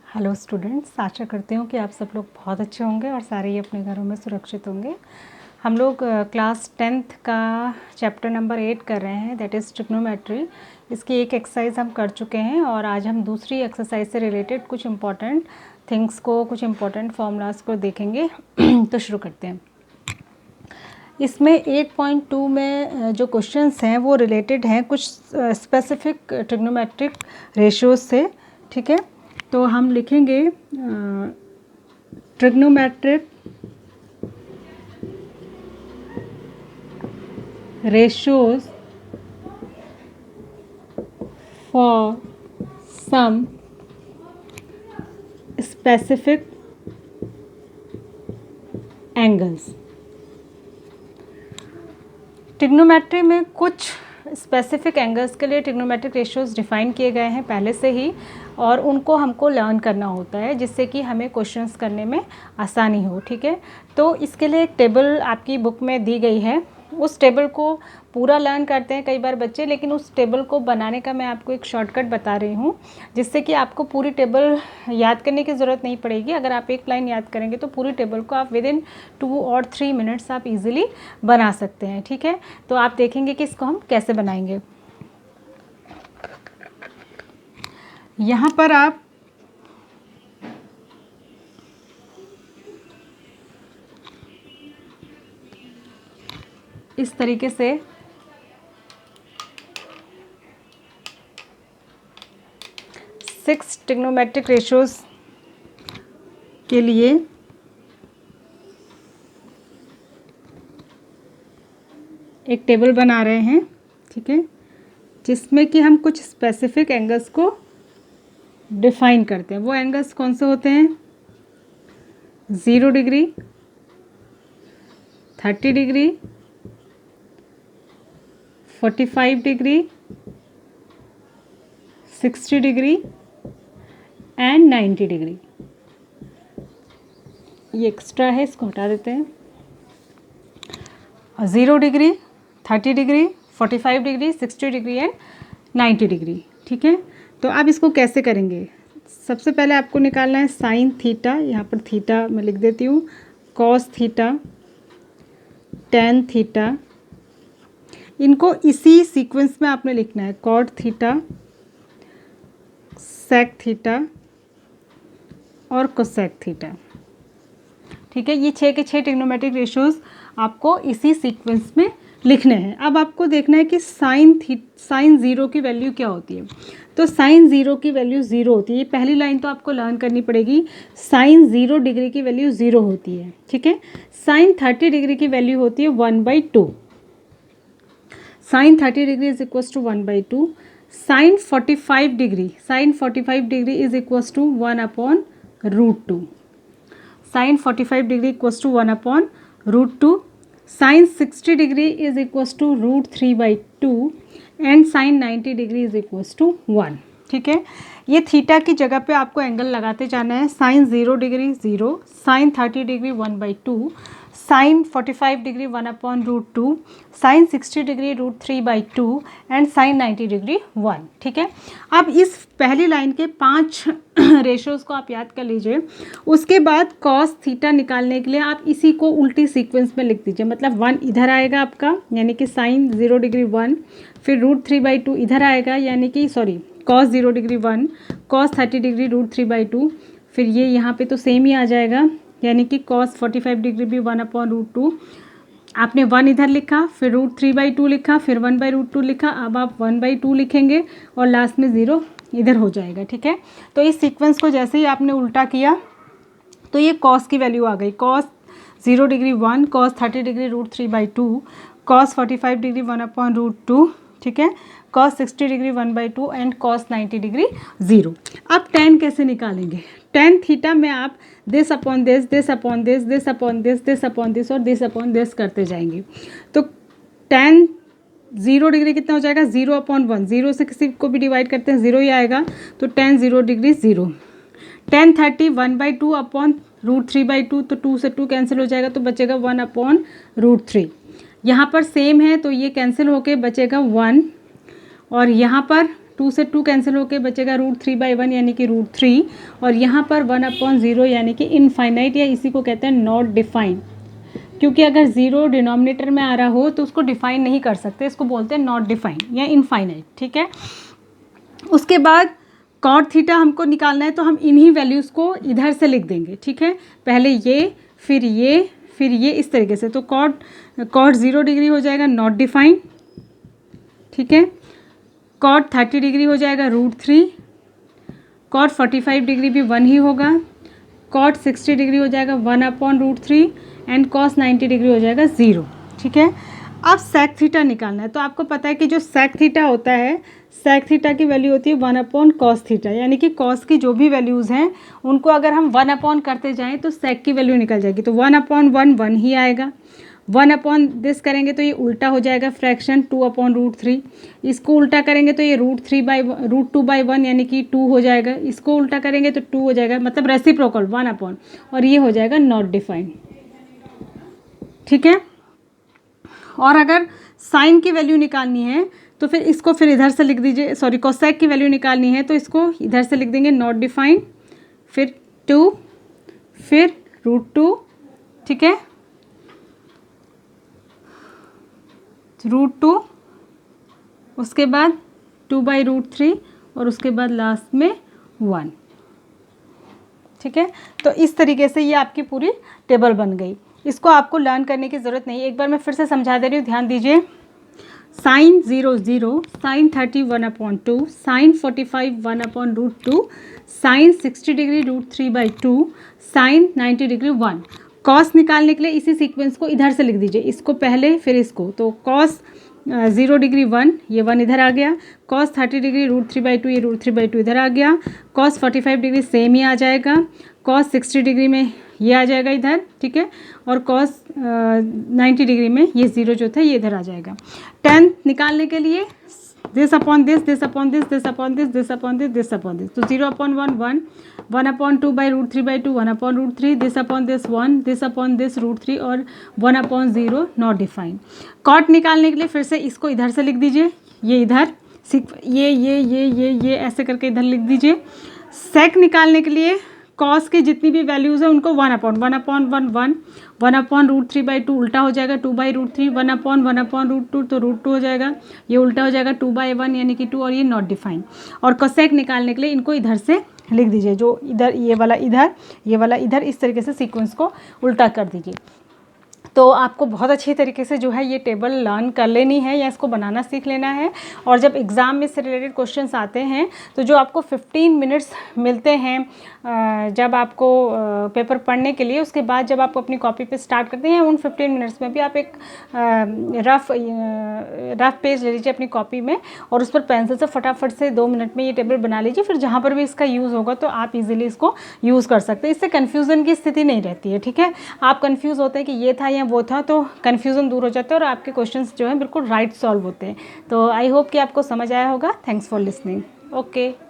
Hello students, आशा करती हूँ कि आप सब लोग बहुत अच्छे होंगे और सारे ही अपने घरों में सुरक्षित होंगे। हम लोग क्लास 10th का चैप्टर नंबर 8 कर रहे हैं, दैट इज़ ट्रिग्नोमेट्री। इसकी एक एक्सरसाइज हम कर चुके हैं और आज हम दूसरी एक्सरसाइज से रिलेटेड कुछ इम्पॉर्टेंट थिंग्स को, कुछ इम्पॉर्टेंट फॉर्मूलाज को देखेंगे। तो शुरू करते हैं। इसमें 8.2 में जो क्वेश्चंस हैं वो रिलेटेड हैं कुछ स्पेसिफिक ट्रिग्नोमेट्रिक रेशियोज से, ठीक है। तो हम लिखेंगे trigonometric ratios for some specific angles. Trigonometry में कुछ स्पेसिफिक एंगल्स के लिए ट्रिग्नोमेट्रिक रेशियोज डिफाइन किए गए हैं पहले से ही, और उनको हमको लर्न करना होता है जिससे कि हमें क्वेश्चंस करने में आसानी हो, ठीक है। तो इसके लिए एक टेबल आपकी बुक में दी गई है, उस टेबल को पूरा लर्न करते हैं कई बार बच्चे, लेकिन उस टेबल को बनाने का मैं आपको एक शॉर्टकट बता रही हूँ जिससे कि आपको पूरी टेबल याद करने की ज़रूरत नहीं पड़ेगी। अगर आप एक लाइन याद करेंगे तो पूरी टेबल को आप विदिन 2 और 3 मिनट्स आप इजीली बना सकते हैं, ठीक है। तो आप देखेंगे कि इसको हम कैसे बनाएंगे। यहाँ पर आप इस तरीके से सिक्स ट्रिग्नोमेट्रिक रेशियोज के लिए एक टेबल बना रहे हैं, ठीक है, जिसमें कि हम कुछ स्पेसिफिक एंगल्स को डिफाइन करते हैं। वो एंगल्स कौन से होते हैं? 0 degree, 30 degree, 45 degree, 60 degree and 90 degree. ये एक्स्ट्रा है, इसको हटा देते हैं। 0 degree, 30 degree, 45 degree, 60 degree and 90 degree, ठीक है। तो आप इसको कैसे करेंगे? सबसे पहले आपको निकालना है साइन थीटा, यहाँ पर थीटा मैं लिख देती हूँ, कॉस थीटा, टेन थीटा। इनको इसी सीक्वेंस में आपने लिखना है, कॉट थीटा, सेक थीटा और कोसेक थीटा, ठीक है। ये 6 के 6 ट्रिग्नोमेट्रिक रेशियोज आपको इसी सीक्वेंस में लिखने हैं। अब आपको देखना है कि साइन 0 की वैल्यू क्या होती है। तो साइन 0 की वैल्यू 0 होती है। ये पहली लाइन तो आपको लर्न करनी पड़ेगी। साइन 0 डिग्री की वैल्यू 0 होती है, ठीक है। साइन 30 डिग्री की वैल्यू होती है 1/2। Sine 30 degree is equals to 1/2। Sine 45 degree is equals to 1/√2। Sine 45 degree equals to 1/√2। Sine 60 degree is equals to √3/2 and sine 90 degree is equals to 1, ठीक है। ये थीटा की जगह पे आपको एंगल लगाते जाना है। Sine 0 degree 0, sine 30 degree 1/2, sine 45 degree 1/√2, sine 60 degree √3/2 and sine 90 degree 1, ठीक है। अब इस पहली लाइन के 5 रेशियोज़ को आप याद कर लीजिए। उसके बाद कॉस थीटा निकालने के लिए आप इसी को उल्टी सीक्वेंस में लिख दीजिए, मतलब 1 इधर आएगा आपका, यानी कि साइन 0 डिग्री 1, फिर √3/2 इधर आएगा, यानी कि कॉस 0 डिग्री 1, कॉस 30 डिग्री √3/2, फिर ये यहाँ पे तो सेम ही आ जाएगा, यानी कि कॉस 45 डिग्री भी 1/√2। आपने 1 इधर लिखा, फिर √3/2 लिखा, फिर 1/√2 लिखा। अब आप 1/2 लिखेंगे और लास्ट में 0 इधर हो जाएगा, ठीक है। तो इस सीक्वेंस को जैसे ही आपने उल्टा किया तो ये कॉस की वैल्यू आ गई। Cos 0 degree 1, cos 30 degree √3/2, cos 45 degree 1/√2, ठीक है, cos 60 degree 1/2 and cos 90 degree 0। अब tan कैसे निकालेंगे? tan थीटा में आप this upon this, this upon this, this upon this, this upon this और दिस अपॉन दिस करते जाएंगे। तो tan 0 डिग्री कितना हो जाएगा? 0/1। 0 से किसी को भी डिवाइड करते हैं 0 ही आएगा, तो tan 0 डिग्री 0। tan 30 1/2 अपॉन √3/2, तो 2 से 2 कैंसिल हो जाएगा, तो बचेगा 1/√3। यहाँ पर सेम है तो ये कैंसिल होके बचेगा 1, और यहाँ पर 2 से 2 कैंसिल होके बचेगा √3/1 यानी कि √3, और यहाँ पर 1/0 यानी कि इनफाइनाइट, या इसी को कहते हैं नॉट डिफाइन, क्योंकि अगर 0 डिनोमिनेटर में आ रहा हो तो उसको डिफाइन नहीं कर सकते, इसको बोलते हैं नॉट डिफाइन या इनफाइनाइट, ठीक है। उसके बाद कॉट थीटा हमको निकालना है, तो हम इन्हीं वैल्यूज़ को इधर से लिख देंगे, ठीक है। पहले ये, फिर ये, फिर ये, इस तरीके से। तो कॉट 0 डिग्री हो जाएगा नॉट डिफाइन, ठीक है। कॉट 30 डिग्री हो जाएगा √3, कॉट 45 डिग्री भी 1 ही होगा, कॉट 60 डिग्री हो जाएगा 1/√3, एंड कॉस 90 डिग्री हो जाएगा 0, ठीक है। अब सेक थीटा निकालना है, तो आपको पता है कि जो सेक थीटा होता है, सेक थीटा की वैल्यू होती है 1/cos थीटा, यानी कि कॉस की जो भी वैल्यूज़ हैं उनको अगर हम 1 करते जाएं तो सेक की वैल्यू निकल जाएगी। तो 1/1 1 ही आएगा, 1/this करेंगे तो ये उल्टा हो जाएगा फ्रैक्शन 2/√3, इसको उल्टा करेंगे तो ये √2/1 यानी कि 2 हो जाएगा, इसको उल्टा करेंगे तो 2 हो जाएगा, मतलब रेसिप्रोकल 1/, और ये हो जाएगा नॉट डिफाइन, ठीक है। और अगर साइन की वैल्यू निकालनी है तो फिर इसको फिर इधर से लिख दीजिए, सॉरी कोसेक की वैल्यू निकालनी है तो इसको इधर से लिख देंगे नॉट डिफाइन, फिर 2, फिर √2, ठीक है, √2, उसके बाद 2/√3, और उसके बाद लास्ट में 1, ठीक है। तो इस तरीके से ये आपकी पूरी टेबल बन गई। इसको आपको लर्न करने की ज़रूरत नहीं है, एक बार मैं फिर से समझा दे रही हूँ, ध्यान दीजिए। Sine 0 0, sine 30 1/2, sine 45 1/√2, sine 60 degree √3/2, sine 90 degree 1। Cos निकालने के लिए इसी सीक्वेंस को इधर से लिख दीजिए, इसको पहले फिर इसको। तो कॉस 0 डिग्री 1, ये 1 इधर आ गया, कॉस 30 डिग्री √3/2, ये √3/2 इधर आ गया, कॉस 45 डिग्री सेम ही आ जाएगा, कॉस 60 डिग्री में ये आ जाएगा इधर, ठीक है, और कॉस 90 डिग्री में ये 0 जो था ये इधर आ जाएगा। tan निकालने के लिए this upon this, this upon this, this upon this, this upon this, this upon this. तो 0/1 1, 1/2/√3/2, 1/√3, this upon this 1, this upon this √3, और 1/0 नॉट डिफाइन। कॉट निकालने के लिए फिर से इसको इधर से लिख दीजिए, ये इधर, ये ऐसे करके इधर लिख दीजिए। सेक निकालने के लिए कॉस की जितनी भी वैल्यूज़ हैं उनको 1/1 1/√3/2 उल्टा हो जाएगा 2/√3, 1/1/√2 तो √2 हो जाएगा, ये उल्टा हो जाएगा 2/1 यानी कि 2, और ये नॉट डिफाइन। और कोसेक निकालने के लिए इनको इधर से लिख दीजिए, जो इधर ये वाला इधर, ये वाला इधर, इस तरीके से सीक्वेंस को उल्टा कर दीजिए। तो आपको बहुत अच्छी तरीके से जो है ये टेबल लर्न कर लेनी है या इसको बनाना सीख लेना है। और जब एग्ज़ाम में से रिलेटेड क्वेश्चंस आते हैं तो जो आपको 15 मिनट्स मिलते हैं जब आपको पेपर पढ़ने के लिए, उसके बाद जब आप अपनी कॉपी पे स्टार्ट करते हैं, उन 15 मिनट्स में भी आप एक रफ पेज ले लीजिए अपनी कॉपी में, और उस पर पेंसिल से फटाफट से 2 मिनट में ये टेबल बना लीजिए। फिर जहाँ पर भी इसका यूज़ होगा तो आप इजीली इसको यूज़ कर सकते हैं, इससे कन्फ्यूज़न की स्थिति नहीं रहती है, ठीक है। आप कन्फ्यूज़ होते हैं कि ये था या वो था, तो कन्फ्यूज़न दूर हो जाता है और आपके क्वेश्चंस जो हैं बिल्कुल राइट सॉल्व होते हैं। तो आई होप कि आपको समझ आया होगा। Thanks for listening. ओके।